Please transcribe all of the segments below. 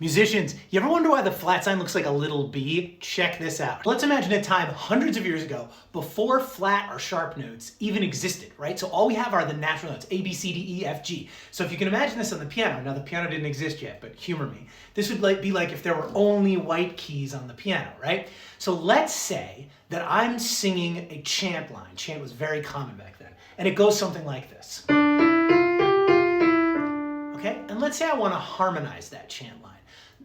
Musicians, you ever wonder why the flat sign looks like a little B? Check this out. Let's imagine a time hundreds of years ago before flat or sharp notes even existed, right? So all we have are the natural notes, A, B, C, D, E, F, G. So if you can imagine this on the piano, now the piano didn't exist yet, but humor me. This would be like if there were only white keys on the piano, right? So let's say that I'm singing a chant line. Chant was very common back then. And it goes something like this. Okay, and let's say I want to harmonize that chant line.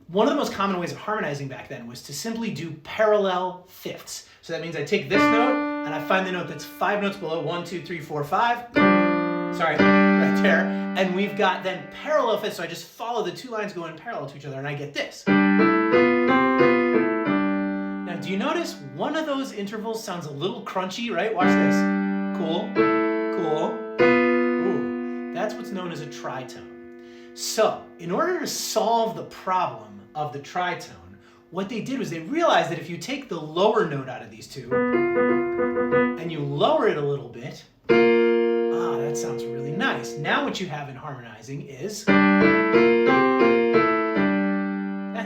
One of the most common ways of harmonizing back then was to simply do parallel fifths. So that means I take this note and I find the note that's 5 notes below, 1, 2, 3, 4, 5. Sorry, right there. And we've got then parallel fifths, so I just follow the two lines going parallel to each other and I get this. Now, do you notice one of those intervals sounds a little crunchy, right? Watch this. Cool, cool. Ooh, that's what's known as a tritone. So, in order to solve the problem of the tritone, what they did was they realized that if you take the lower note out of these two and you lower it a little bit, that sounds really nice. Now what you have in harmonizing is, that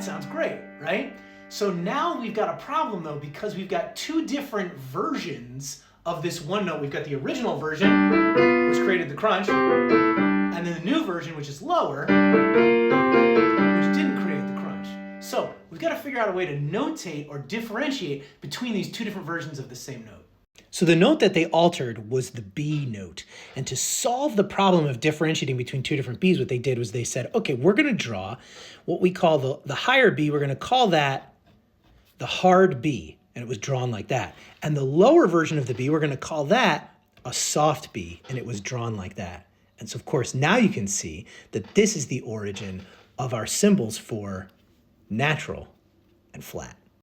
sounds great, right? So now we've got a problem though, because we've got two different versions of this one note. We've got the original version, which created the crunch, and then the new version, which is lower, which didn't create the crunch. So we've got to figure out a way to notate or differentiate between these two different versions of the same note. So the note that they altered was the B note. And to solve the problem of differentiating between two different Bs, what they did was they said, okay, we're going to draw what we call the higher B. We're going to call that the hard B. And it was drawn like that. And the lower version of the B, we're going to call that a soft B. And it was drawn like that. And so, of course, now you can see that this is the origin of our symbols for natural and flat.